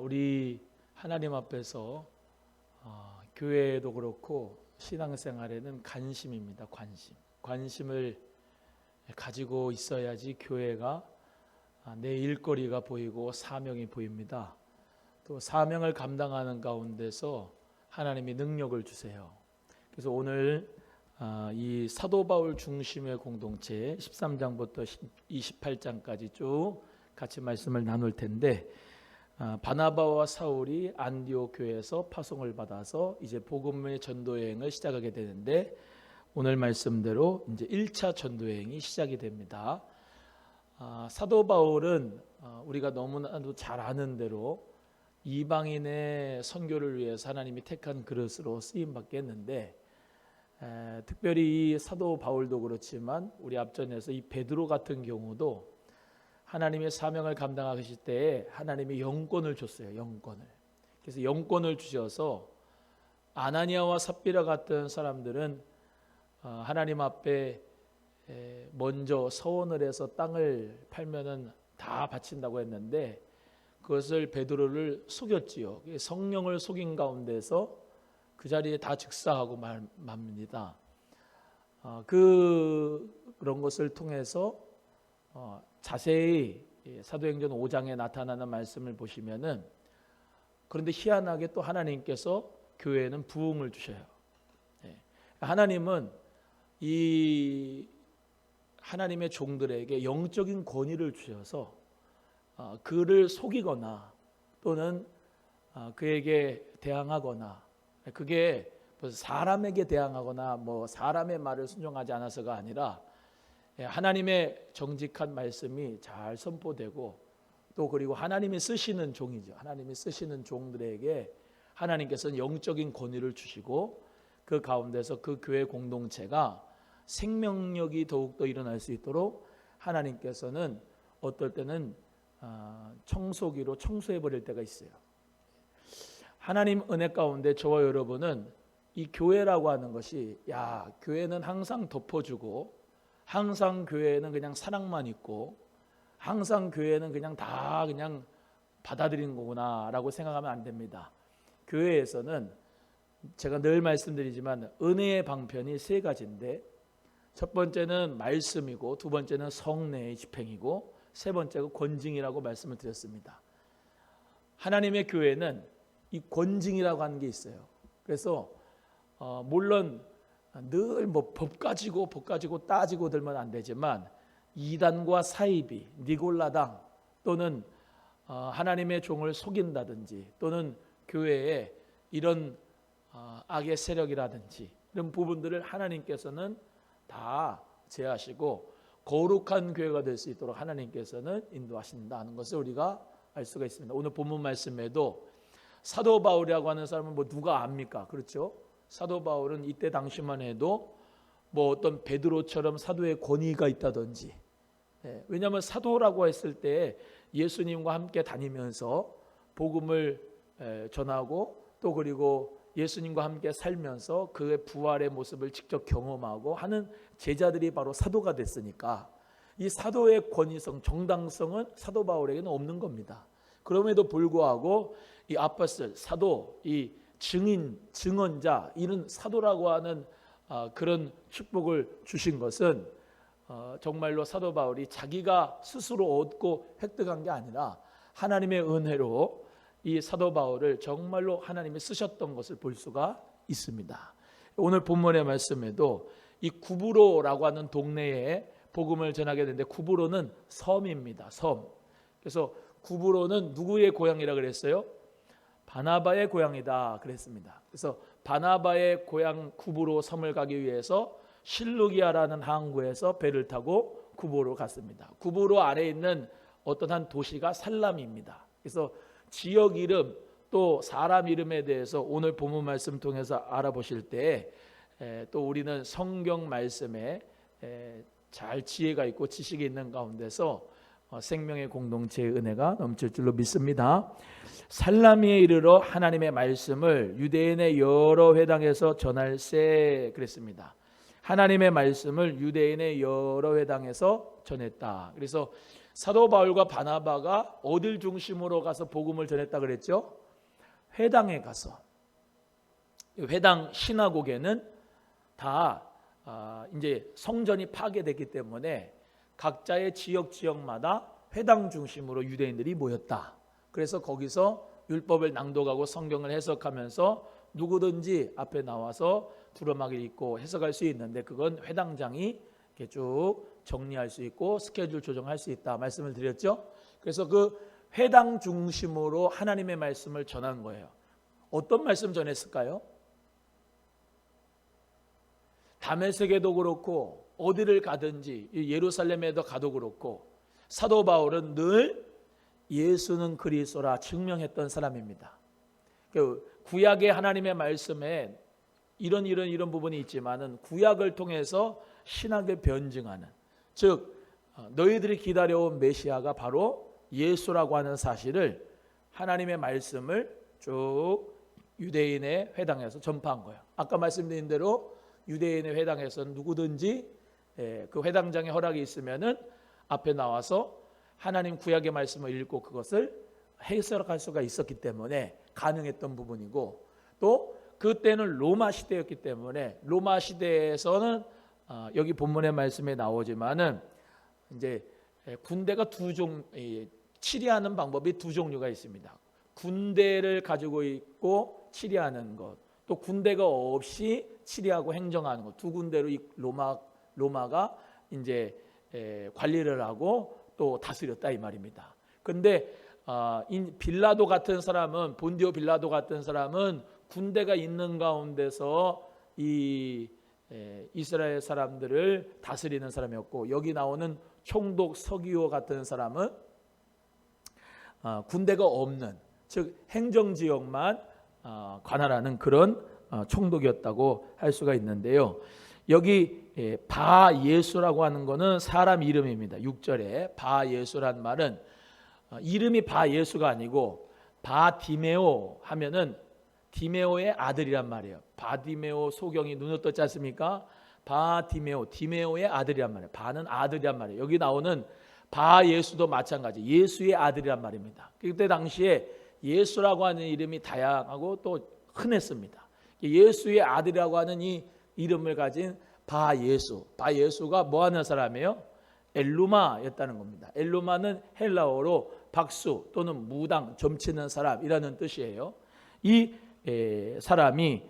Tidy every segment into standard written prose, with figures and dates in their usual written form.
우리 하나님 앞에서 교회도 그렇고 신앙생활에는 관심입니다. 관심을 가지고 있어야지 교회가 내 일거리가 보이고 사명이 보입니다. 또 사명을 감당하는 가운데서 하나님이 능력을 주세요. 그래서 오늘 이 사도 바울 중심의 공동체 13장부터 28장까지 쭉 같이 말씀을 나눌 텐데, 바나바와 사울이 안디옥 교회에서 파송을 받아서 이제 복음의 전도 여행을 시작하게 되는데, 오늘 말씀대로 이제 1차 전도 여행이 시작이 됩니다. 사도 바울은 우리가 너무나도 잘 아는 대로 이방인의 선교를 위해서 하나님이 택한 그릇으로 쓰임 받겠는데, 특별히 이 사도 바울도 그렇지만 우리 앞전에서 이 베드로 같은 경우도 하나님의 사명을 감당하실 때에 하나님이 영권을 줬어요. 영권을. 그래서 영권을 주셔서 아나니아와 삽비라 같은 사람들은 하나님 앞에 먼저 서원을 해서 땅을 팔면은 다 바친다고 했는데, 그것을 베드로를 속였지요. 성령을 속인 가운데서 그 자리에 다 즉사하고 맙니다. 그런 것을 통해서 자세히 사도행전 5장에 나타나는 말씀을 보시면은, 그런데 희한하게 또 하나님께서 교회에는 부흥을 주셔요. 하나님은 이 하나님의 종들에게 영적인 권위를 주셔서 그를 속이거나 또는 그에게 대항하거나, 그게 사람에게 대항하거나 뭐 사람의 말을 순종하지 않아서가 아니라 하나님의 정직한 말씀이 잘 선포되고, 또 그리고 하나님이 쓰시는 종이죠. 하나님이 쓰시는 종들에게 하나님께서는 영적인 권위를 주시고, 그 가운데서 그 교회 공동체가 생명력이 더욱더 일어날 수 있도록 하나님께서는 어떨 때는 청소기로 청소해 버릴 때가 있어요. 하나님 은혜 가운데 저와 여러분은 이 교회라고 하는 것이, 교회는 항상 덮어주고, 항상 교회는 그냥 사랑만 있고, 항상 교회는 그냥 다 그냥 받아들이는 거구나 라고 생각하면 안 됩니다. 교회에서는 제가 늘 말씀드리지만 은혜의 방편이 세 가지인데, 첫 번째는 말씀이고, 두 번째는 성례의 집행이고, 세 번째가 권징이라고 말씀을 드렸습니다. 하나님의 교회는 이 권징이라고 하는 게 있어요. 그래서 물론 늘 뭐 법 가지고 따지고 들면 안 되지만, 이단과 사이비, 니골라당 또는 하나님의 종을 속인다든지, 또는 교회에 이런 악의 세력이라든지 이런 부분들을 하나님께서는 다 제하시고 거룩한 교회가 될 수 있도록 하나님께서는 인도하신다는 것을 우리가 알 수가 있습니다. 오늘 본문 말씀에도 사도 바울이라고 하는 사람은 뭐 누가 압니까? 그렇죠? 사도 바울은 이때 당시만 해도 뭐 어떤 베드로처럼 사도의 권위가 있다든지, 왜냐하면 사도라고 했을 때 예수님과 함께 다니면서 복음을 전하고, 또 그리고 예수님과 함께 살면서 그의 부활의 모습을 직접 경험하고 하는 제자들이 바로 사도가 됐으니까, 이 사도의 권위성, 정당성은 사도 바울에게는 없는 겁니다. 그럼에도 불구하고 이 아포스톨, 사도, 이 증인, 증언자, 이런 사도라고 하는 그런 축복을 주신 것은 정말로 사도 바울이 자기가 스스로 얻고 획득한 게 아니라 하나님의 은혜로 이 사도 바울을 정말로 하나님이 쓰셨던 것을 볼 수가 있습니다. 오늘 본문의 말씀에도 이 구브로라고 하는 동네에 복음을 전하게 되는데, 구브로는 섬입니다. 섬. 그래서 구브로는 누구의 고향이라 그랬어요? 바나바의 고향이다 그랬습니다. 그래서 바나바의 고향 구브로 섬을 가기 위해서 실루기아라는 항구에서 배를 타고 구브로로 갔습니다. 구브로 아래에 있는 어떤 한 도시가 살람입니다. 그래서 지역 이름 또 사람 이름에 대해서 오늘 본문 말씀 통해서 알아보실 때 또 우리는 성경 말씀에 잘 지혜가 있고 지식이 있는 가운데서 생명의 공동체의 은혜가 넘칠 줄로 믿습니다. 살라미에 이르러 하나님의 말씀을 유대인의 여러 회당에서 전할세 그랬습니다. 하나님의 말씀을 유대인의 여러 회당에서 전했다. 그래서 사도 바울과 바나바가 어딜 중심으로 가서 복음을 전했다 그랬죠? 회당에 가서. 회당 시나고게는 다 이제 성전이 파괴됐기 때문에 각자의 지역마다 회당 중심으로 유대인들이 모였다. 그래서 거기서 율법을 낭독하고 성경을 해석하면서 누구든지 앞에 나와서 두루마기를 입고 해석할 수 있는데 그건 회당장이 이렇게 쭉 정리할 수 있고 스케줄 조정할 수 있다 말씀을 드렸죠. 그래서 그 회당 중심으로 하나님의 말씀을 전한 거예요. 어떤 말씀 전했을까요? 다메섹에도 그렇고 어디를 가든지 예루살렘에도 가도 그렇고 사도 바울은 늘 예수는 그리스도라 증명했던 사람입니다. 구약의 하나님의 말씀에 이런 부분이 있지만은 구약을 통해서 신학을 변증하는, 즉 너희들이 기다려온 메시아가 바로 예수라고 하는 사실을 하나님의 말씀을 쭉 유대인의 회당에서 전파한 거예요. 아까 말씀드린 대로 유대인의 회당에서는 누구든지 그 회당장의 허락이 있으면은 앞에 나와서 하나님 구약의 말씀을 읽고 그것을 해석할 수가 있었기 때문에 가능했던 부분이고, 또 그때는 로마 시대였기 때문에 로마 시대에서는 여기 본문의 말씀에 나오지만은 이제 군대가 치리하는 방법이 두 종류가 있습니다. 군대를 가지고 있고 치리하는 것, 또 군대가 없이 치리하고 행정하는 것, 두 군대로 이 로마가 이제 관리를 하고 또 다스렸다 이 말입니다. 그런데 빌라도 같은 사람은, 본디오 빌라도 같은 사람은 군대가 있는 가운데서 이 이스라엘 사람들을 다스리는 사람이었고, 여기 나오는 총독 서기오 같은 사람은 군대가 없는, 즉 행정지역만 관할하는 그런 총독이었다고 할 수가 있는데요. 여기 바예수라고 하는 것은 사람 이름입니다. 6절에 바예수란 말은 이름이 바예수가 아니고 바디메오 하면은 디메오의 아들이란 말이에요. 바디메오 소경이 눈을 떴지 않습니까? 바디메오, 디메오의 아들이란 말이에요. 바는 아들이란 말이에요. 여기 나오는 바예수도 마찬가지, 예수의 아들이란 말입니다. 그때 당시에 예수라고 하는 이름이 다양하고 또 흔했습니다. 예수의 아들이라고 하는 이 이름을 가진 바예수, 바예수가 뭐 하는 사람이에요? 엘루마였다는 겁니다. 엘루마는 헬라어로 박수 또는 무당, 점치는 사람이라는 뜻이에요. 이 사람이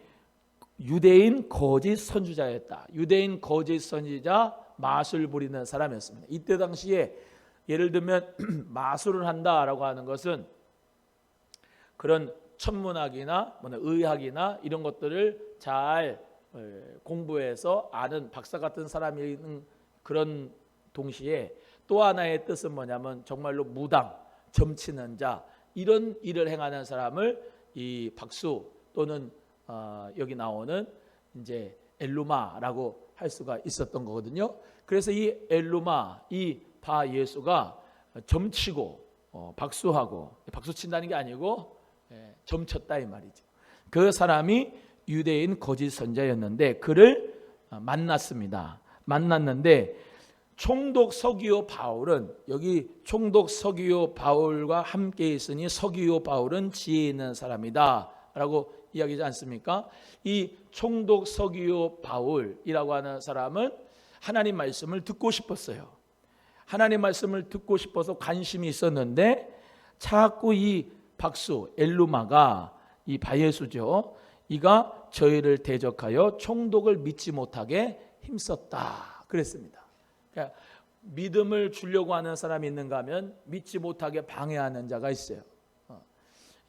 유대인 거짓 선지자였다. 유대인 거짓 선지자, 마술 부리는 사람이었습니다. 이때 당시에 예를 들면 마술을 한다라고 하는 것은 그런 천문학이나 의학이나 이런 것들을 잘 공부해서 아는 박사 같은 사람이 있는 그런 동시에 또 하나의 뜻은 뭐냐면 정말로 무당, 점치는 자, 이런 일을 행하는 사람을 이 박수 또는 여기 나오는 이제 엘루마라고 할 수가 있었던 거거든요. 그래서 이 엘루마, 이 바예수가 점치고 박수하고, 박수 친다는 게 아니고 점쳤다 이 말이죠. 그 사람이 유대인 거짓 선자였는데 그를 만났습니다. 만났는데 총독 서기오 바울은, 여기 총독 서기오 바울과 함께 있으니 서기오 바울은 지혜 있는 사람이다 라고 이야기하지 않습니까? 이 총독 서기오 바울이라고 하는 사람은 하나님 말씀을 듣고 싶었어요. 하나님 말씀을 듣고 싶어서 관심이 있었는데 자꾸 이 박수, 엘루마가, 이 바예수죠, 이가 저희를 대적하여 총독을 믿지 못하게 힘썼다 그랬습니다. 그러니까 믿음을 주려고 하는 사람이 있는가 하면 믿지 못하게 방해하는 자가 있어요.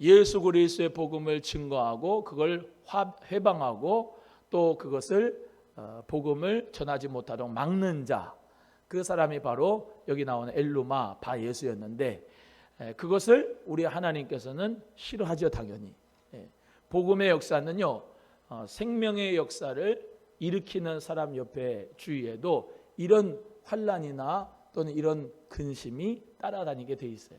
예수 그리스도의 복음을 증거하고 그걸 회방하고 또 그것을 복음을 전하지 못하도록 막는 자, 그 사람이 바로 여기 나오는 엘루마 바예수였는데 그것을 우리 하나님께서는 싫어하죠. 당연히 복음의 역사는요, 생명의 역사를 일으키는 사람 옆에 주위에도 이런 환난이나 또는 이런 근심이 따라다니게 돼 있어요.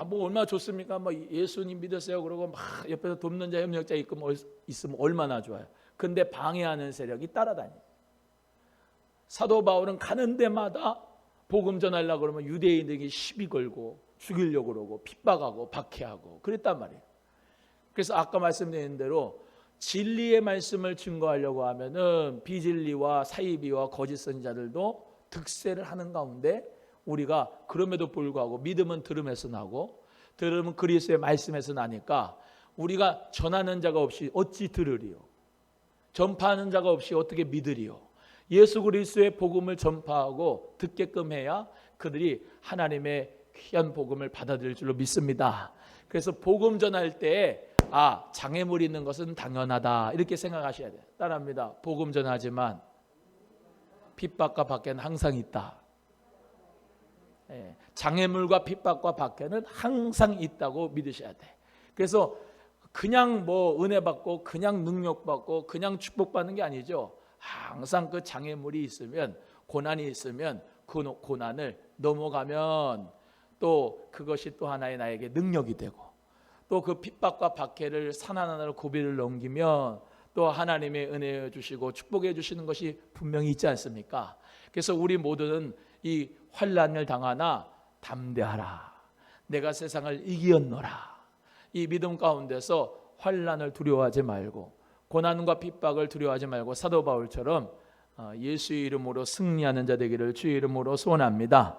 뭐 얼마나 좋습니까? 예수님 믿으세요 그러고 막 옆에서 돕는 자, 협력자 있으면 얼마나 좋아요. 근데 방해하는 세력이 따라다녀요. 사도 바울은 가는 데마다 복음 전하려고 그러면 유대인들에게 시비 걸고 죽이려고 그러고 핍박하고 박해하고 그랬단 말이에요. 그래서 아까 말씀드린 대로 진리의 말씀을 증거하려고 하면은 비진리와 사이비와 거짓 선지자들도 득세를 하는 가운데 우리가 그럼에도 불구하고 믿음은 들음에서 나고 들음은 그리스도의 말씀에서 나니까 우리가 전하는 자가 없이 어찌 들으리요? 전파하는 자가 없이 어떻게 믿으리요? 예수 그리스도의 복음을 전파하고 듣게끔 해야 그들이 하나님의 귀한 복음을 받아들일 줄로 믿습니다. 그래서 복음 전할 때 장애물이 있는 것은 당연하다 이렇게 생각하셔야 돼요. 따라합니다. 복음 전하지만 핍박과 박해는 항상 있다. 장애물과 핍박과 박해는 항상 있다고 믿으셔야 돼. 그래서 그냥 뭐 은혜 받고 그냥 능력 받고 그냥 축복 받는 게 아니죠. 항상 그 장애물이 있으면 고난이 있으면 그 고난을 넘어가면 또 그것이 또 하나의 나에게 능력이 되고 또 그 핍박과 박해를 산 하나로 고비를 넘기면 또 하나님의 은혜 주시고 축복해 주시는 것이 분명히 있지 않습니까? 그래서 우리 모두는 이 환난을 당하나 담대하라. 내가 세상을 이기었노라. 이 믿음 가운데서 환난을 두려워하지 말고 고난과 핍박을 두려워하지 말고 사도 바울처럼 예수의 이름으로 승리하는 자 되기를 주의 이름으로 소원합니다.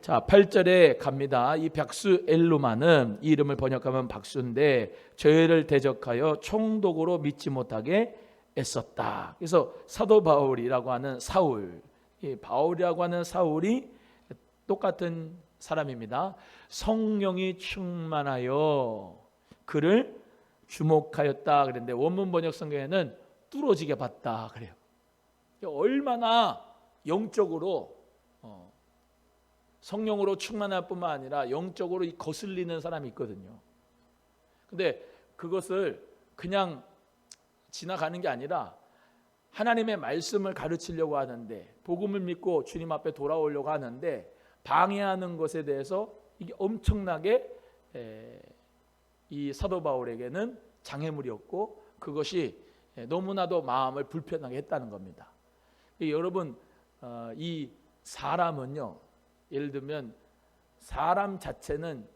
자, 8절에 갑니다. 이 박수 엘루마는 이 이름을 번역하면 박수인데 저희를 대적하여 총독으로 믿지 못하게 애썼다. 그래서 사도 바울이라고 하는 사울, 이 바울이라고 하는 사울이 똑같은 사람입니다. 성령이 충만하여 그를 주목하였다 그랬는데 원문 번역 성경에는 뚫어지게 봤다 그래요. 얼마나 영적으로 성령으로 충만할 뿐만 아니라 영적으로 거슬리는 사람이 있거든요. 근데 그것을 그냥 지나가는 게 아니라 하나님의 말씀을 가르치려고 하는데 복음을 믿고 주님 앞에 돌아오려고 하는데 방해하는 것에 대해서 이게 엄청나게 이 사도 바울에게는 장애물이었고 그것이 너무나도 마음을 불편하게 했다는 겁니다. 여러분 이 사람은요 예를 들면 사람 자체는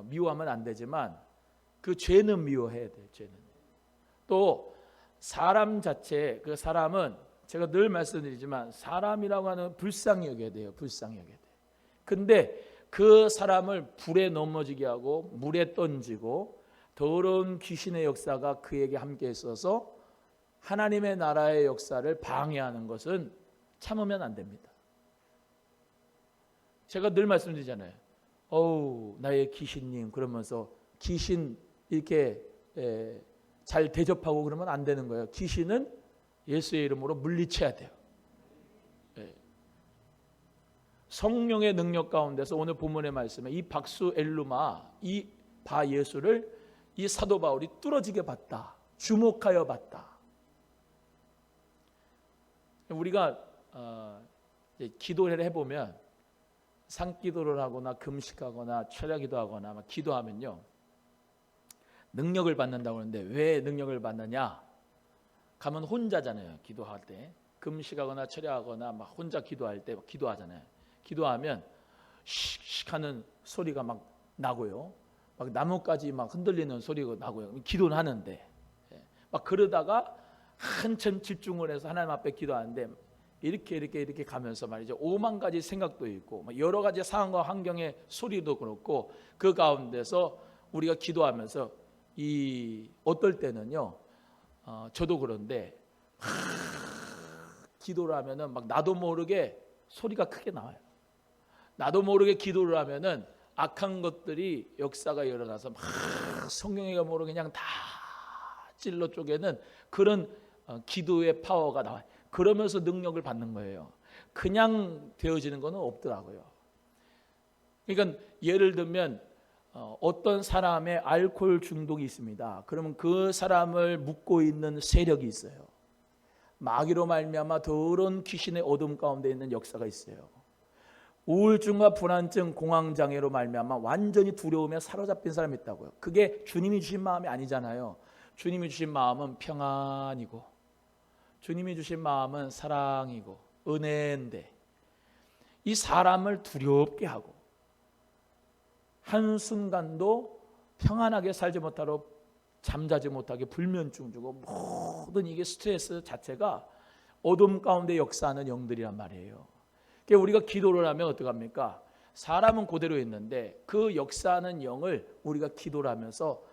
미워하면 안 되지만 그 죄는 미워해야 돼요. 죄는. 또 사람 자체 그 사람은 제가 늘 말씀드리지만 사람이라고 하는 불쌍히 여겨야 돼요. 불쌍히 여겨야 돼요. 근데 그 사람을 불에 넘어지게 하고 물에 던지고 더러운 귀신의 역사가 그에게 함께 있어서 하나님의 나라의 역사를 방해하는 것은 참으면 안 됩니다. 제가 늘 말씀드리잖아요. 어우 나의 귀신님 그러면서 귀신 이렇게 잘 대접하고 그러면 안 되는 거예요. 귀신은 예수의 이름으로 물리쳐야 돼요. 성령의 능력 가운데서 오늘 본문의 말씀에 이 박수 엘루마 이 바 예수를 이 사도 바울이 뚫어지게 봤다. 주목하여 봤다. 우리가 기도를 해보면 산기도를 하거나 금식하거나 철야기도 하거나 막 기도하면요 능력을 받는다고 하는데 왜 능력을 받느냐? 가면 혼자잖아요. 기도할 때 금식하거나 철야하거나 막 혼자 기도할 때 기도하잖아요. 기도하면 씩씩 하는 소리가 막 나고요. 막 나뭇가지 막 흔들리는 소리가 나고요. 기도는 하는데 막 그러다가 한참 집중을 해서 하나님 앞에 기도하는데 이렇게 가면서 말이죠. 5만 가지 생각도 있고 여러 가지 상황과 환경의 소리도 그렇고 그 가운데서 우리가 기도하면서 이 어떨 때는요. 저도 그런데 기도를 하면은 막 나도 모르게 소리가 크게 나와요. 나도 모르게 기도를 하면은 악한 것들이 역사가 일어나서 막 성경에 모르게 그냥 다 찔러 쪼개는 그런 기도의 파워가 나와요. 그러면서 능력을 받는 거예요. 그냥 되어지는 건 없더라고요. 그러니까 예를 들면 어떤 사람의 알코올 중독이 있습니다. 그러면 그 사람을 묶고 있는 세력이 있어요. 마귀로 말미암아 더러운 귀신의 어둠 가운데 있는 역사가 있어요. 우울증과 불안증, 공황장애로 말미암아 완전히 두려움에 사로잡힌 사람이 있다고요. 그게 주님이 주신 마음이 아니잖아요. 주님이 주신 마음은 평안이고 주님이 주신 마음은 사랑이고 은혜인데 이 사람을 두렵게 하고 한순간도 평안하게 살지 못하고 잠자지 못하게 불면증 주고 모든 이게 스트레스 자체가 어둠 가운데 역사하는 영들이란 말이에요. 그러니까 우리가 기도를 하면 어떡합니까? 사람은 그대로 있는데 그 역사하는 영을 우리가 기도를 하면서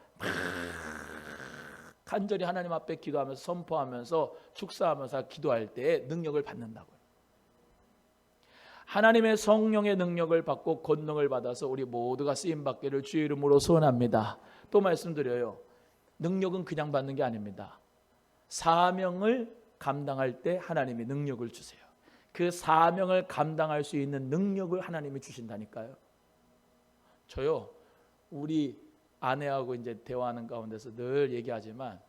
간절히 하나님 앞에 기도하면서 선포하면서 축사하면서 기도할 때 능력을 받는다고요. 하나님의 성령의 능력을 받고 권능을 받아서 우리 모두가 쓰임받기를 주의 이름으로 소원합니다. 또 말씀드려요. 능력은 그냥 받는 게 아닙니다. 사명을 감당할 때 하나님이 능력을 주세요. 그 사명을 감당할 수 있는 능력을 하나님이 주신다니까요. 저요, 우리 아내하고 이제 대화하는 가운데서 늘 얘기하지만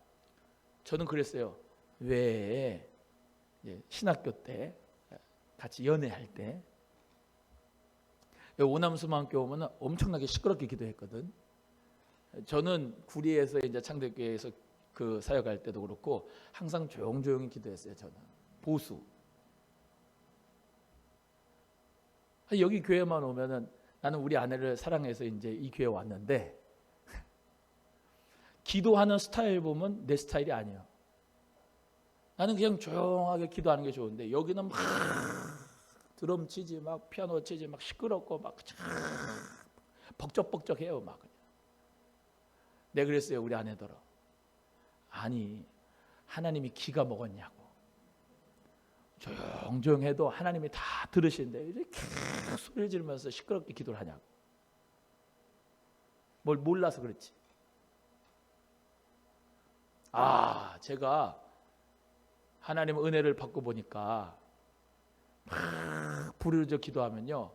저는 그랬어요. 왜 신학교 때 같이 연애할 때 오남수만교 오면 엄청나게 시끄럽게 기도했거든. 저는 구리에서 이제 창대교회에서 그 사역할 때도 그렇고 항상 조용조용히 기도했어요. 저는 보수. 여기 교회만 오면은 나는 우리 아내를 사랑해서 이제 이 교회 왔는데 기도하는 스타일 보면 내 스타일이 아니에요. 나는 그냥 조용하게 기도하는 게 좋은데 여기는 막 드럼 치지 막 피아노 치지 막 시끄럽고 막 벅적벅적해요 막. 내가 그랬어요 우리 아내더러. 아니 하나님이 기가 먹었냐고. 조용조용해도 하나님이 다 들으신데 이렇게 계속 소리를 지르면서 시끄럽게 기도를 하냐고. 뭘 몰라서 그렇지. 제가 하나님 은혜를 받고 보니까 막 부르짖어 기도하면요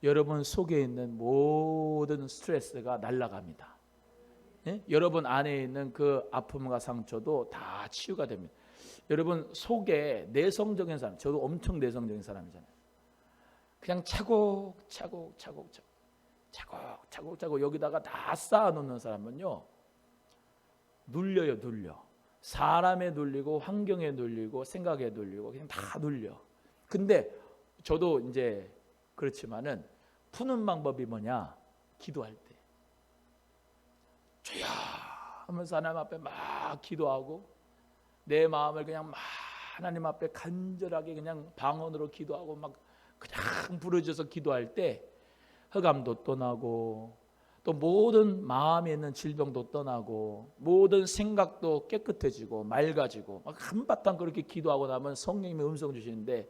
여러분 속에 있는 모든 스트레스가 날아갑니다. 예? 여러분 안에 있는 그 아픔과 상처도 다 치유가 됩니다. 여러분 속에 내성적인 사람, 저도 엄청 내성적인 사람이잖아요. 그냥 차곡차곡 여기다가 다 쌓아놓는 사람은요 눌려요. 눌려. 사람에 눌리고 환경에 눌리고 생각에 눌리고 그냥 다 눌려. 근데 저도 이제 그렇지만은 푸는 방법이 뭐냐? 기도할 때 주여 하면서 하나님 앞에 막 기도하고 내 마음을 그냥 막 하나님 앞에 간절하게 그냥 방언으로 기도하고 막 그냥 부르짖어서 기도할 때 흑암도 떠나고 또 모든 마음에 있는 질병도 떠나고 모든 생각도 깨끗해지고 맑아지고 막 한바탕 그렇게 기도하고 나면 성령님이 음성 주시는데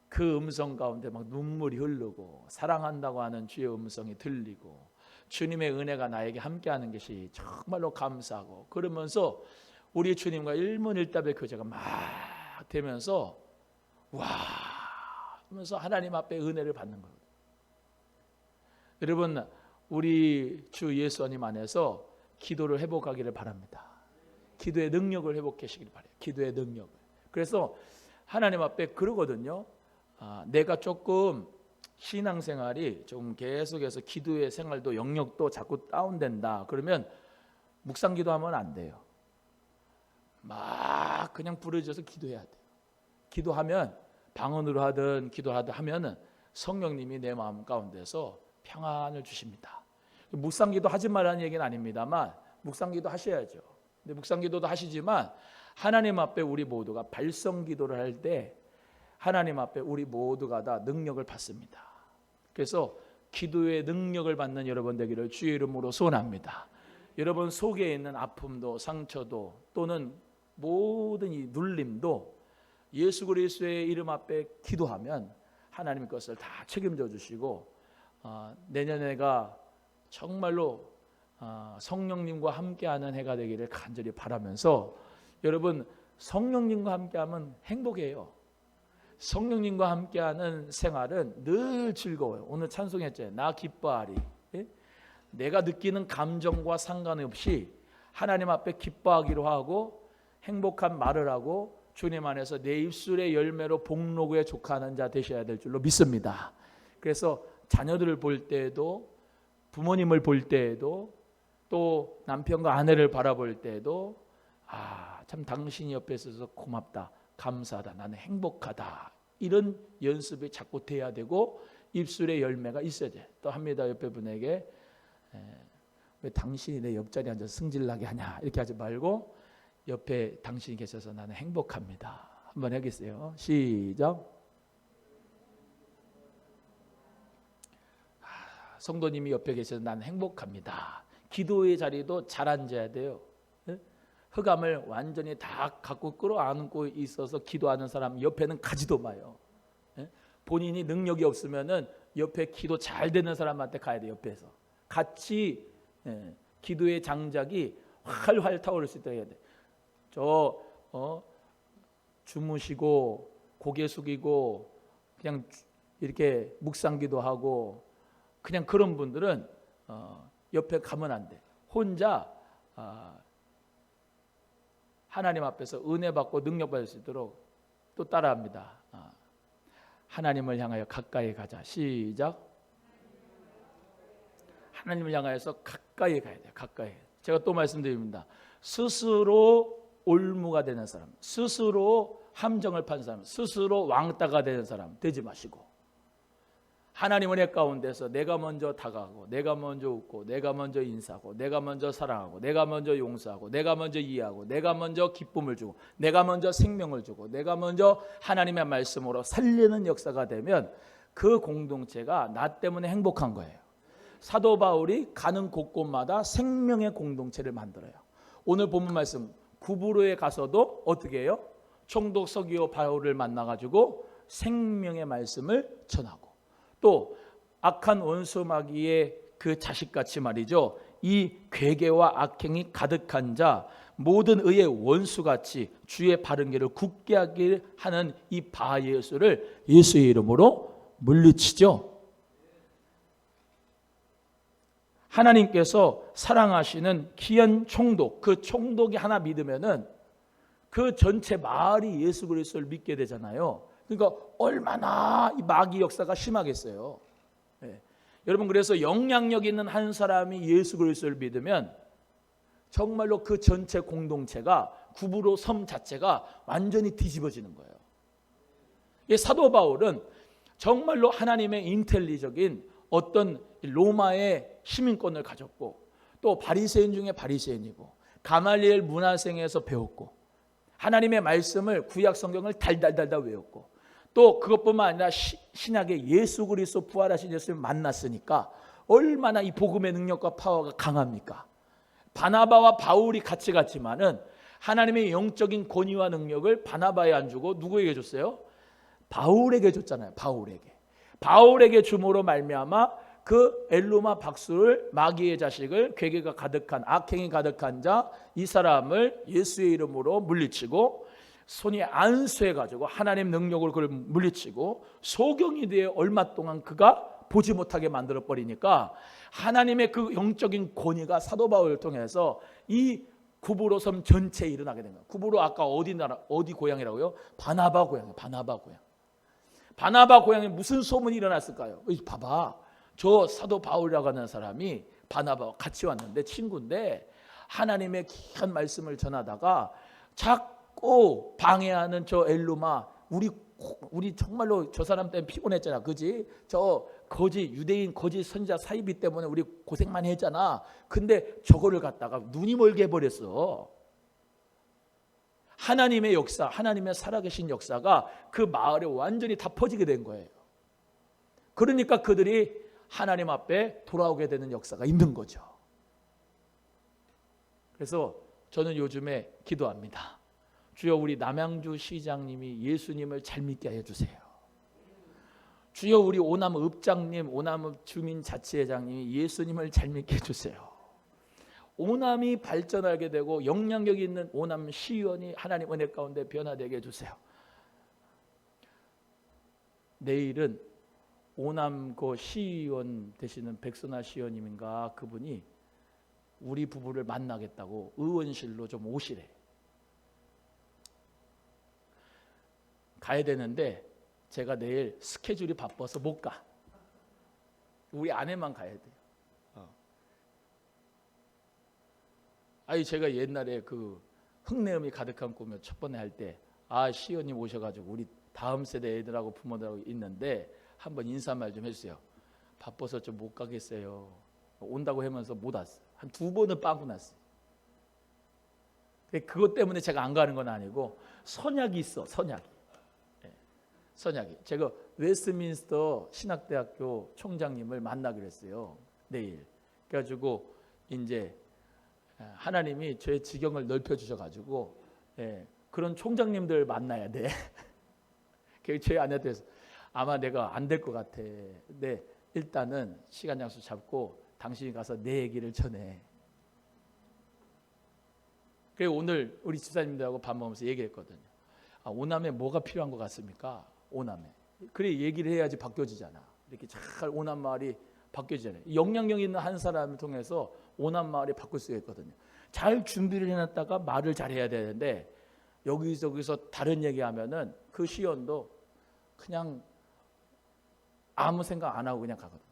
그 음성 가운데 막 눈물이 흐르고 사랑한다고 하는 주의 음성이 들리고 주님의 은혜가 나에게 함께하는 것이 정말로 감사하고 그러면서 우리 주님과 일문일답의 교제가 막 되면서 와 하면서 하나님 앞에 은혜를 받는 거예요. 여러분 우리 주 예수님 안에서 기도를 회복하기를 바랍니다. 기도의 능력을 회복하시길 바래요. 기도의 능력을. 그래서 하나님 앞에 그러거든요. 내가 조금 신앙생활이 좀 계속해서 기도의 생활도 영역도 자꾸 다운된다. 그러면 묵상 기도하면 안 돼요. 막 그냥 부르짖어서 기도해야 돼요. 기도하면 방언으로 하든 기도하든 하면은 성령님이 내 마음 가운데서 평안을 주십니다. 묵상기도 하지 말라는 얘기는 아닙니다만 묵상기도 하셔야죠. 근데 묵상기도도 하시지만 하나님 앞에 우리 모두가 발성기도를 할 때 하나님 앞에 우리 모두가 다 능력을 받습니다. 그래서 기도의 능력을 받는 여러분 되기를 주의 이름으로 소원합니다. 여러분 속에 있는 아픔도 상처도 또는 모든 이 눌림도 예수 그리스도의 이름 앞에 기도하면 하나님 것을 다 책임져 주시고 내년에가 정말로 성령님과 함께하는 해가 되기를 간절히 바라면서 여러분 성령님과 함께하면 행복해요. 성령님과 함께하는 생활은 늘 즐거워요. 오늘 찬송했잖아요. 나 기뻐하리. 예? 내가 느끼는 감정과 상관없이 하나님 앞에 기뻐하기로 하고 행복한 말을 하고 주님 안에서 내 입술의 열매로 복록에 족하는 자 되셔야 될 줄로 믿습니다. 그래서 자녀들을 볼 때에도 부모님을 볼 때에도 또 남편과 아내를 바라볼 때에도 참 당신이 옆에 있어서 고맙다 감사하다 나는 행복하다 이런 연습이 자꾸 돼야 되고 입술에 열매가 있어야 돼. 또 합니다. 옆에 분에게 왜 당신이 내 옆자리에 앉아서 승질나게 하냐 이렇게 하지 말고 옆에 당신이 계셔서 나는 행복합니다. 한번 해보겠어요. 시작. 성도님이 옆에 계셔서 나는 행복합니다. 기도의 자리도 잘 앉아야 돼요. 흑암을 완전히 다 갖고 끌어안고 있어서 기도하는 사람 옆에는 가지도 마요. 본인이 능력이 없으면은 옆에 기도 잘 되는 사람한테 가야 돼. 옆에서 같이 기도의 장작이 활활 타오를 수 있도록 해야 돼. 주무시고 고개 숙이고 그냥 이렇게 묵상기도 하고 그냥 그런 분들은 옆에 가면 안 돼. 혼자 하나님 앞에서 은혜 받고 능력 받을 수 있도록 또 따라합니다. 하나님을 향하여 가까이 가자. 시작. 하나님을 향하여서 가까이 가야 돼요. 가까이. 제가 또 말씀드립니다. 스스로 올무가 되는 사람, 스스로 함정을 판 사람, 스스로 왕따가 되는 사람 되지 마시고 하나님 은혜 가운데서 내가 먼저 다가가고 내가 먼저 웃고 내가 먼저 인사하고 내가 먼저 사랑하고 내가 먼저 용서하고 내가 먼저 이해하고 내가 먼저 기쁨을 주고 내가 먼저 생명을 주고 내가 먼저 하나님의 말씀으로 살리는 역사가 되면 그 공동체가 나 때문에 행복한 거예요. 사도 바울이 가는 곳곳마다 생명의 공동체를 만들어요. 오늘 본문 말씀 구브로에 가서도 어떻게 해요? 총독 서기오 바울을 만나가지고 생명의 말씀을 전하고 또 악한 원수 마귀의 그 자식같이 말이죠. 이 괴계와 악행이 가득한 자 모든 의의 원수같이 주의 바른 길을 굳게 하게 하는 이 바예수를 예수의 이름으로 물리치죠. 하나님께서 사랑하시는 귀한 총독, 그 총독이 하나 믿으면은 그 전체 마을이 예수 그리스도를 믿게 되잖아요. 그러니까 얼마나 이 마귀 역사가 심하겠어요. 여러분 그래서 영향력 있는 한 사람이 예수 그리스도를 믿으면 정말로 그 전체 공동체가 구브로 섬 자체가 완전히 뒤집어지는 거예요. 이 사도 바울은 정말로 하나님의 인텔리적인 어떤 로마의 시민권을 가졌고 또 바리새인 중에 바리새인이고 가말리엘 문화생에서 배웠고 하나님의 말씀을 구약 성경을 달달달달 외웠고 또 그것뿐만 아니라 신약의 예수 그리스도 부활하신 예수를 만났으니까 얼마나 이 복음의 능력과 파워가 강합니까? 바나바와 바울이 같이 갔지만은 하나님의 영적인 권위와 능력을 바나바에 안 주고 누구에게 줬어요? 바울에게 줬잖아요. 바울에게 줌으로 말미암아 그 엘루마 박수를 마귀의 자식을 괴계가 가득한 악행이 가득한 자 이 사람을 예수의 이름으로 물리치고 손이 안수해가지고 하나님 능력으로 그를 물리치고 소경이 되어 얼마 동안 그가 보지 못하게 만들어버리니까 하나님의 그 영적인 권위가 사도 바울을 통해서 이 구브로 섬 전체에 일어나게 된 거예요. 구브로 아까 어디 고향이라고요? 바나바 고향이에요. 바나바 고향에 무슨 소문이 일어났을까요? 봐봐. 저 사도 바울이라고 하는 사람이 바나바와 같이 왔는데 친구인데 하나님의 귀한 말씀을 전하다가 자꾸 방해하는 저 엘루마 우리 정말로 저 사람 때문에 피곤했잖아. 그지? 저 유대인 거짓 선지자 사이비 때문에 우리 고생 많이 했잖아. 근데 저거를 갖다가 눈이 멀게 해버렸어. 하나님의 역사, 하나님의 살아계신 역사가 그 마을에 완전히 다 퍼지게 된 거예요. 그러니까 그들이 하나님 앞에 돌아오게 되는 역사가 있는 거죠. 그래서 저는 요즘에 기도합니다. 주여 우리 남양주 시장님이 예수님을 잘 믿게 해주세요. 주여 우리 오남 읍장님, 오남 주민자치회장님이 예수님을 잘 믿게 해주세요. 오남이 발전하게 되고 영향력 있는 오남 시의원이 하나님 은혜 가운데 변화되게 해주세요. 내일은 오남고 시의원 되시는 백선아 시의원님인가 그분이 우리 부부를 만나겠다고 의원실로 좀 오시래. 가야 되는데 제가 내일 스케줄이 바빠서 못 가. 우리 아내만 가야 돼요. 제가 옛날에 그 흙내음이 가득한 꿈을 첫 번에 할 때 시의원님 오셔가지고 우리 다음 세대 애들하고 부모들하고 있는데 한번 인사말 좀 해주세요. 바빠서 좀 못 가겠어요. 온다고 하면서 못 왔어요. 한 2번은 빠고 났어요. 그것 때문에 제가 안 가는 건 아니고 선약이 있어. 선약이. 선약이. 제가 웨스트민스터 신학대학교 총장님을 만나기로 했어요. 내일. 그래가지고 이제 하나님이 저의 지경을 넓혀주셔가지고 그런 총장님들 만나야 돼. 저희 아내한테 아마 내가 안 될 것 같아. 근데 일단은 시간 약속 잡고 당신이 가서 내 얘기를 전해. 그리고 오늘 우리 집사님들하고 밥 먹으면서 얘기했거든요. 오남에 뭐가 필요한 것 같습니까? 오남에. 그래 얘기를 해야지 바뀌어지잖아. 이렇게 잘 오남 마을이 바뀌어지잖아요. 영향력 있는 한 사람을 통해서 오남 마을이 바꿀 수가 있거든요. 잘 준비를 해놨다가 말을 잘해야 되는데 여기저기서 다른 얘기하면은 그 시연도 그냥 아무 생각 안 하고 그냥 가거든요.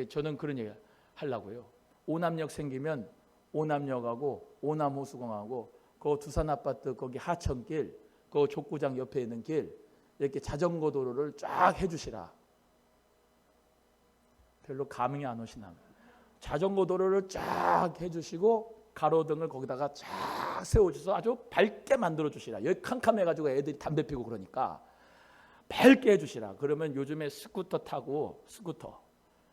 저는 그런 얘기 하려고요. 오남역 생기면 오남역하고 오남호수공하고 그 두산 아파트 거기 하천길 그 족구장 옆에 있는 길 이렇게 자전거 도로를 쫙 해주시라. 별로 감흥이 안 오시나. 자전거 도로를 쫙 해주시고 가로등을 거기다가 쫙 세워줘서 아주 밝게 만들어 주시라. 여기 캄캄해가지고 애들이 담배 피고 그러니까 밝게 해주시라. 그러면 요즘에 스쿠터 타고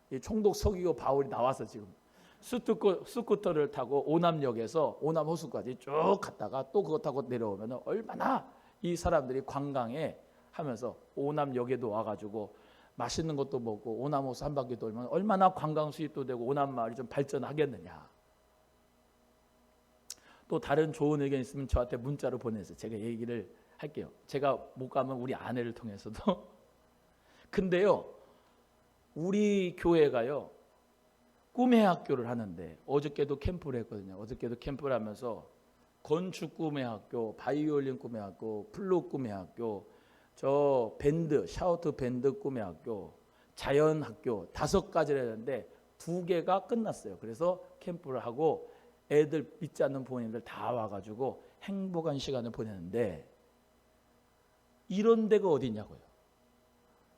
이 총독 서기고 바울이 나와서 지금 스쿠터를 타고 오남역에서 오남호수까지 쭉 갔다가 또 그거 타고 내려오면 얼마나 이 사람들이 관광에 하면서 오남역에도 와가지고 맛있는 것도 먹고 오남호수 한 바퀴 돌면 얼마나 관광 수입도 되고 오남마을이 좀 발전하겠느냐. 또 다른 좋은 의견 있으면 저한테 문자로 보내세요. 제가 얘기를 할게요. 제가 못 가면 우리 아내를 통해서도. 근데요, 우리 교회가요, 꿈의 학교를 하는데 어저께도 캠프를 했거든요. 어저께도 캠프를 하면서 건축 꿈의 학교, 바이올린 꿈의 학교, 플룻 꿈의 학교, 저 밴드, 샤우트 밴드 꿈의 학교, 자연 학교 5가지를 했는데 2개가 끝났어요. 그래서 캠프를 하고 애들 믿지 않는 부모님들 다 와가지고 행복한 시간을 보내는데 이런 데가 어디냐고요.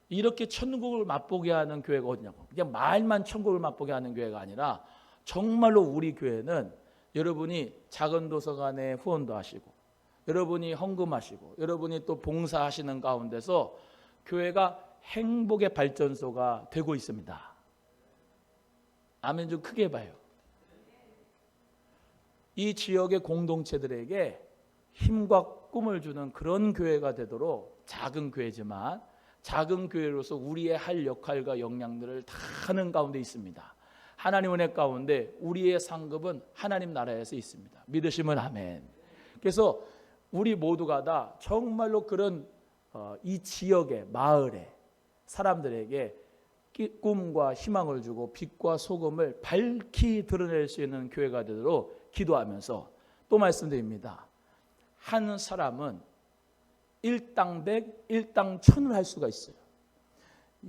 이렇게 천국을 맛보게 하는 교회가 어디냐고. 그냥 말만 천국을 맛보게 하는 교회가 아니라 정말로 우리 교회는 여러분이 작은 도서관에 후원도 하시고 여러분이 헌금하시고 여러분이 또 봉사하시는 가운데서 교회가 행복의 발전소가 되고 있습니다. 아멘 좀 크게 봐요. 이 지역의 공동체들에게 힘과 꿈을 주는 그런 교회가 되도록 작은 교회지만 작은 교회로서 우리의 할 역할과 역량들을 다 하는 가운데 있습니다. 하나님 은혜 가운데 우리의 상급은 하나님 나라에서 있습니다. 믿으시면 아멘. 그래서 우리 모두가 다 정말로 그런 이 지역의 마을에 사람들에게 꿈과 희망을 주고 빛과 소금을 밝히 드러낼 수 있는 교회가 되도록 기도하면서 또 말씀드립니다. 한 사람은 일당 100, 일당 1000을 할 수가 있어요.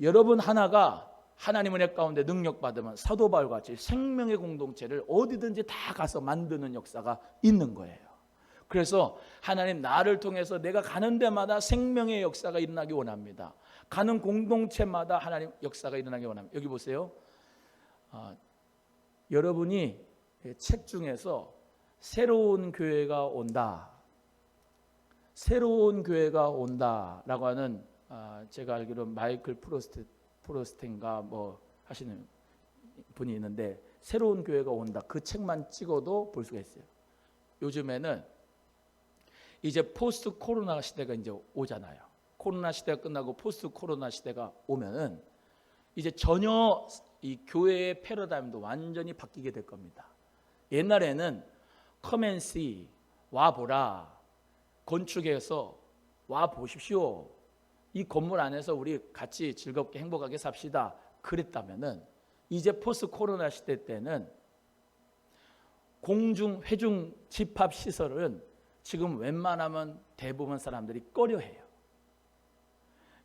여러분 하나가 하나님 은혜 가운데 능력 받으면 사도 바울같이 생명의 공동체를 어디든지 다 가서 만드는 역사가 있는 거예요. 그래서 하나님 나를 통해서 내가 가는 데마다 생명의 역사가 일어나기 원합니다. 가는 공동체마다 하나님 역사가 일어나기 원합니다. 여기 보세요. 여러분이 책 중에서 새로운 교회가 온다. 새로운 교회가 온다라고 하는 제가 알기로 마이클 프로스텐가 뭐 하시는 분이 있는데 새로운 교회가 온다. 그 책만 찍어도 볼 수가 있어요. 요즘에는 이제 포스트 코로나 시대가 이제 오잖아요. 코로나 시대가 끝나고 포스트 코로나 시대가 오면은 이제 전혀 이 교회의 패러다임도 완전히 바뀌게 될 겁니다. 옛날에는 커맨시 와보라, 건축해서 와 보십시오. 이 건물 안에서 우리 같이 즐겁게 행복하게 삽시다. 그랬다면은 이제 포스트 코로나 시대 때는 공중 회중 집합 시설은 지금 웬만하면 대부분 사람들이 꺼려해요.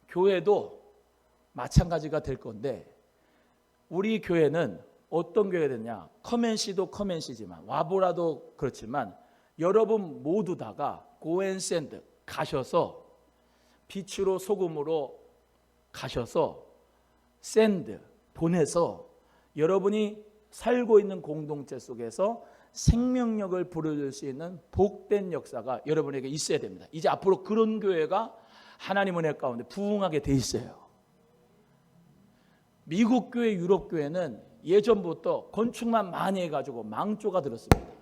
교회도 마찬가지가 될 건데 우리 교회는 어떤 교회가 되냐? 커맨시도 커맨시지만 와보라도 그렇지만 여러분 모두 다가 고앤샌드 가셔서 빛으로 소금으로 가셔서 샌드 보내서 여러분이 살고 있는 공동체 속에서 생명력을 불어줄 수 있는 복된 역사가 여러분에게 있어야 됩니다. 이제 앞으로 그런 교회가 하나님 은혜 가운데 부흥하게 돼 있어요. 미국 교회, 유럽 교회는 예전부터 건축만 많이 해가지고 망조가 들었습니다.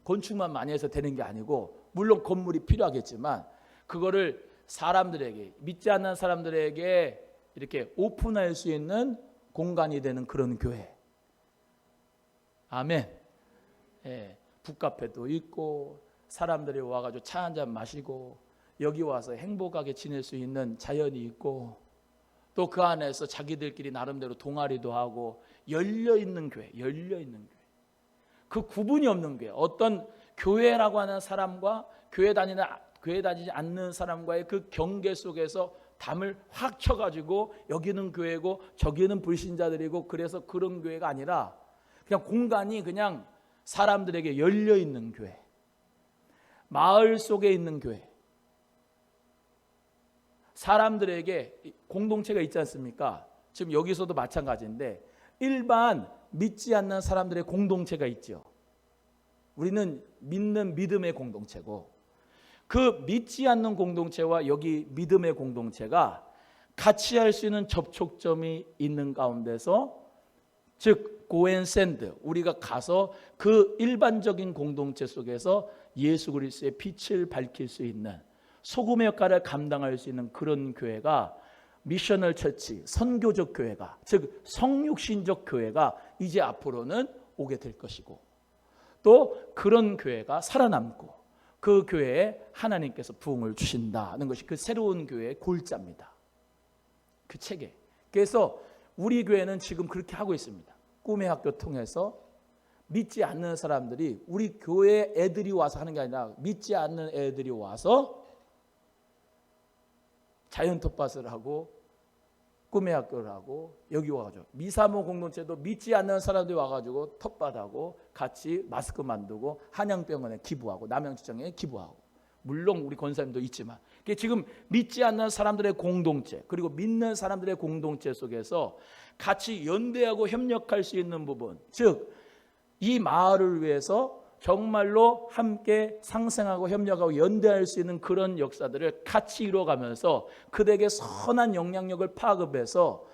건축만 많이 해서 되는 게 아니고, 물론 건물이 필요하겠지만 그거를 사람들에게, 믿지 않는 사람들에게 이렇게 오픈할 수 있는 공간이 되는 그런 교회. 아멘. 예, 북카페도 있고 사람들이 와가지고 차 한잔 마시고 여기 와서 행복하게 지낼 수 있는 자연이 있고, 또 그 안에서 자기들끼리 나름대로 동아리도 하고 열려있는 교회, 열려있는 교회. 그 구분이 없는 교회. 어떤 교회라고 하는 사람과 교회 다니지 않는 사람과의 그 경계 속에서 담을 확 쳐가지고 여기는 교회고 저기는 불신자들이고, 그래서 그런 교회가 아니라 그냥 공간이 그냥 사람들에게 열려있는 교회, 마을 속에 있는 교회, 사람들에게 공동체가 있지 않습니까? 지금 여기서도 마찬가지인데 일반 믿지 않는 사람들의 공동체가 있죠. 우리는 믿는 믿음의 공동체고, 그 믿지 않는 공동체와 여기 믿음의 공동체가 같이 할 수 있는 접촉점이 있는 가운데서, 즉 고앤샌드, 우리가 가서 그 일반적인 공동체 속에서 예수 그리스도의 빛을 밝힐 수 있는, 소금의 역할을 감당할 수 있는 그런 교회가 미셔널 처치, 선교적 교회가, 즉 성육신적 교회가 이제 앞으로는 오게 될 것이고, 또 그런 교회가 살아남고 그 교회에 하나님께서 부흥을 주신다는 것이 그 새로운 교회의 골자입니다. 그 체계. 그래서 우리 교회는 지금 그렇게 하고 있습니다. 꿈의 학교 통해서 믿지 않는 사람들이, 우리 교회 애들이 와서 하는 게 아니라 믿지 않는 애들이 와서 자연 텃밭을 하고 꿈의 학교를 하고, 여기 와가지고 미사모 공동체도 믿지 않는 사람들이 와가지고 텃밭하고 같이 마스크 만들고 한양병원에 기부하고 남양주청에 기부하고, 물론 우리 권사님도 있지만, 지금 믿지 않는 사람들의 공동체, 그리고 믿는 사람들의 공동체 속에서 같이 연대하고 협력할 수 있는 부분, 즉 이 마을을 위해서 정말로 함께 상생하고 협력하고 연대할 수 있는 그런 역사들을 같이 이루어가면서 그들에게 선한 영향력을 파급해서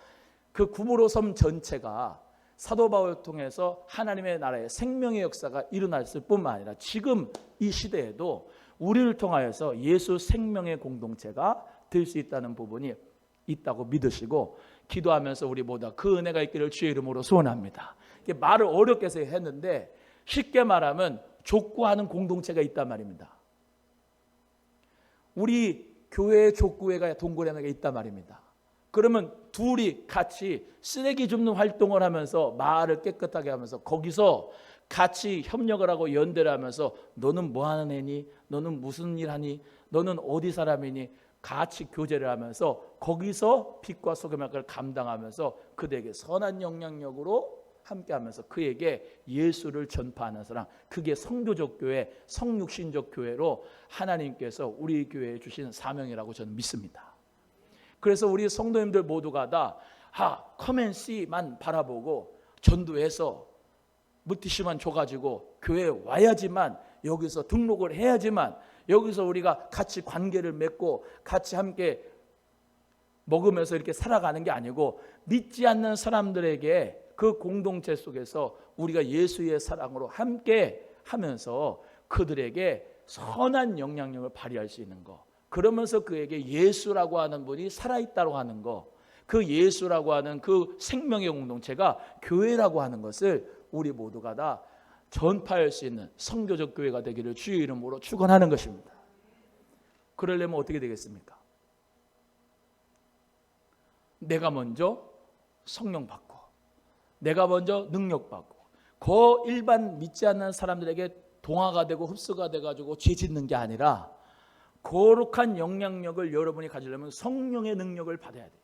그 구무로 섬 전체가 사도 바울을 통해서 하나님의 나라의 생명의 역사가 일어났을 뿐만 아니라 지금 이 시대에도 우리를 통하여서 예수 생명의 공동체가 될 수 있다는 부분이 있다고 믿으시고, 기도하면서 우리 모두 그 은혜가 있기를 주의 이름으로 소원합니다. 말을 어렵게 해서 했는데 쉽게 말하면 족구하는 공동체가 있단 말입니다. 우리 교회의 족구회가 동고래가 있단 말입니다. 그러면 둘이 같이 쓰레기 줍는 활동을 하면서 마을을 깨끗하게 하면서 거기서 같이 협력을 하고 연대를 하면서, 너는 뭐 하는 애니? 너는 무슨 일 하니? 너는 어디 사람이니? 같이 교제를 하면서 거기서 빛과 소금의 역할을 감당하면서 그들에게 선한 영향력으로 함께하면서 그에게 예수를 전파하는 사람, 그게 성교적 교회, 성육신적 교회로 하나님께서 우리 교회에 주신 사명이라고 저는 믿습니다. 그래서 우리 성도님들 모두가 다 커맨시만 바라보고 전도해서 물티슈만 줘가지고 교회에 와야지만, 여기서 등록을 해야지만, 여기서 우리가 같이 관계를 맺고 같이 함께 먹으면서 이렇게 살아가는 게 아니고, 믿지 않는 사람들에게 그 공동체 속에서 우리가 예수의 사랑으로 함께 하면서 그들에게 선한 영향력을 발휘할 수 있는 거, 그러면서 그에게 예수라고 하는 분이 살아있다고 하는 거, 그 예수라고 하는 그 생명의 공동체가 교회라고 하는 것을 우리 모두가 다 전파할 수 있는 성교적 교회가 되기를 주의 이름으로 축원하는 것입니다. 그러려면 어떻게 되겠습니까? 내가 먼저 성령 받고, 내가 먼저 능력 받고, 그 일반 믿지 않는 사람들에게 동화가 되고 흡수가 돼가지고 죄 짓는 게 아니라, 거룩한 영향력을 여러분이 가지려면 성령의 능력을 받아야 돼요.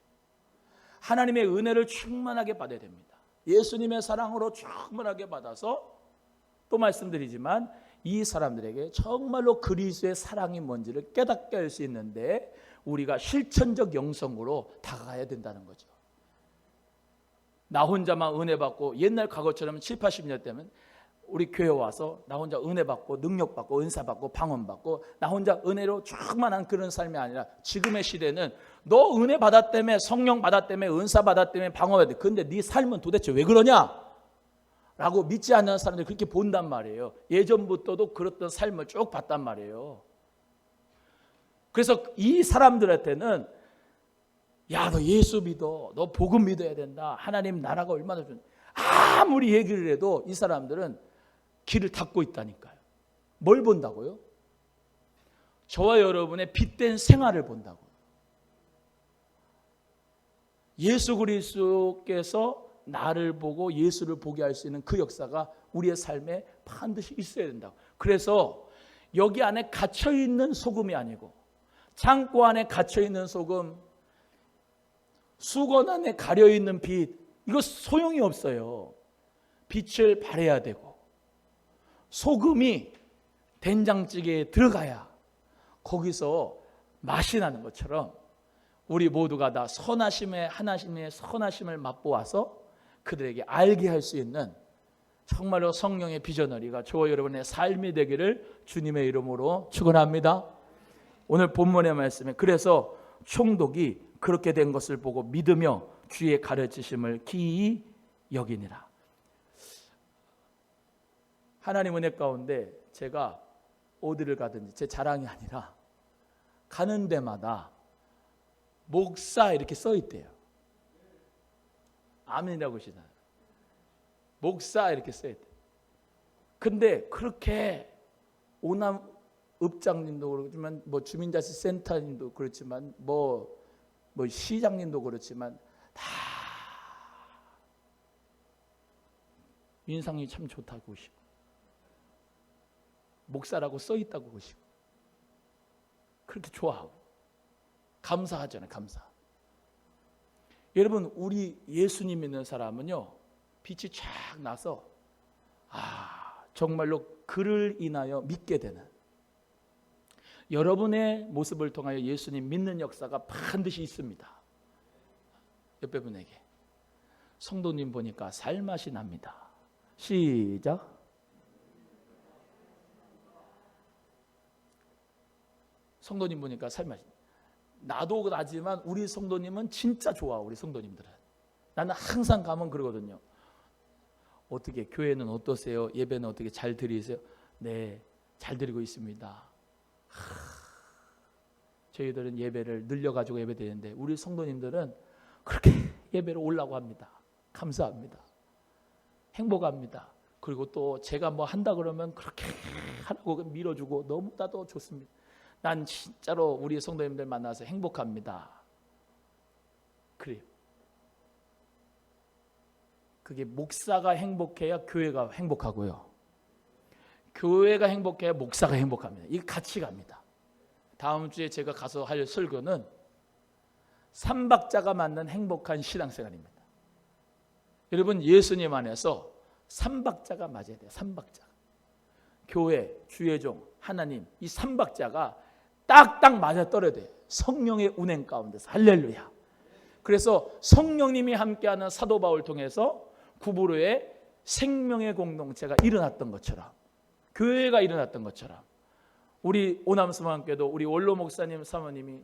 하나님의 은혜를 충만하게 받아야 됩니다. 예수님의 사랑으로 충만하게 받아서, 또 말씀드리지만 이 사람들에게 정말로 그리스도의 사랑이 뭔지를 깨닫게 할 수 있는데, 우리가 실천적 영성으로 다가가야 된다는 거죠. 나 혼자만 은혜 받고 옛날 과거처럼 7, 80년 때면 우리 교회 와서 나 혼자 은혜 받고 능력 받고 은사 받고 방언 받고 나 혼자 은혜로 충만한 그런 삶이 아니라 지금의 시대는 너 은혜 받았다며 성령 받았다며 은사 받았다며 방언 받았다며 근데 네 삶은 도대체 왜 그러냐? 라고 믿지 않는 사람들이 그렇게 본단 말이에요. 예전부터도 그랬던 삶을 쭉 봤단 말이에요. 그래서 이 사람들한테는 야, 너 예수 믿어. 너 복음 믿어야 된다. 하나님 나라가 얼마나 좋은 아무리 얘기를 해도 이 사람들은 길을 닫고 있다니까요. 뭘 본다고요? 저와 여러분의 빛된 생활을 본다고요. 예수 그리스도께서 나를 보고 예수를 보게 할 수 있는 그 역사가 우리의 삶에 반드시 있어야 된다고. 그래서 여기 안에 갇혀있는 소금이 아니고 창고 안에 갇혀있는 소금, 수건 안에 가려있는 빛, 이거 소용이 없어요. 빛을 발해야 되고 소금이 된장찌개에 들어가야 거기서 맛이 나는 것처럼 우리 모두가 다 선하심의 하나님의 선하심을 맛보아서 그들에게 알게 할 수 있는 정말로 성령의 비전너리가 저와 여러분의 삶이 되기를 주님의 이름으로 축원합니다. 오늘 본문의 말씀에 그래서 총독이 그렇게 된 것을 보고 믿으며 주의 가르치심을 기이 여기니라. 하나님 은혜 가운데 제가 어디를 가든지 제 자랑이 아니라 가는 데마다 목사 이렇게 써 있대요. 아멘이라고 하시잖아요. 목사 이렇게 써 있대요. 근데 그렇게 오남 읍장님도 그렇지만 뭐 주민자치센터님도 그렇지만 뭐 시장님도 그렇지만 다 인상이 참 좋다고 하시고 목사라고 써 있다고 하시고 그렇게 좋아하고 감사하잖아요. 감사. 여러분 우리 예수님 믿는 사람은요 빛이 쫙 나서 정말로 그를 인하여 믿게 되는 여러분의 모습을 통하여 예수님 믿는 역사가 반드시 있습니다. 옆에 분에게 성도님 보니까 살맛이 납니다. 시작. 성도님 보니까 살맛이 나도 나지만 우리 성도님은 진짜 좋아. 우리 성도님들은 나는 항상 가면 그러거든요. 어떻게 교회는 어떠세요? 예배는 어떻게 잘 드리세요? 네, 잘 드리고 있습니다. 저희들은 예배를 늘려가지고 예배 드리는데 우리 성도님들은 그렇게 예배를 오려고 합니다. 감사합니다. 행복합니다. 그리고 또 제가 뭐 한다 그러면 그렇게 하라고 밀어주고 너무나도 좋습니다. 난 진짜로 우리 성도님들 만나서 행복합니다. 그래요. 그게 목사가 행복해야 교회가 행복하고요. 교회가 행복해야 목사가 행복합니다. 이게 같이 갑니다. 다음 주에 제가 가서 할 설교는 삼박자가 맞는 행복한 신앙생활입니다. 여러분 예수님 안에서 삼박자가 맞아야 돼요. 삼박자. 교회, 주의 종, 하나님 이 삼박자가 딱딱 맞아떨어야 돼요. 성령의 운행 가운데서. 할렐루야. 그래서 성령님이 함께하는 사도 바울을 통해서 구부로의 생명의 공동체가 일어났던 것처럼 교회가 일어났던 것처럼 우리 오남수만교도 우리 원로 목사님 사모님이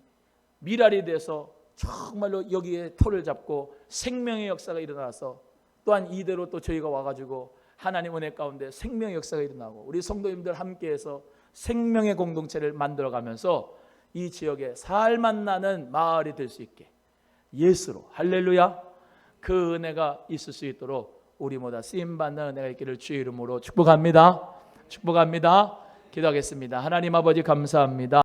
미랄이 돼서 정말로 여기에 토를 잡고 생명의 역사가 일어나서 또한 이대로 또 저희가 와가지고 하나님 은혜 가운데 생명의 역사가 일어나고 우리 성도님들 함께해서 생명의 공동체를 만들어가면서 이 지역에 살맛 나는 마을이 될 수 있게 예수로 할렐루야 그 은혜가 있을 수 있도록 우리 모두 쓰임받는 은혜가 있기를 주의 이름으로 축복합니다. 축복합니다. 기도하겠습니다. 하나님 아버지 감사합니다.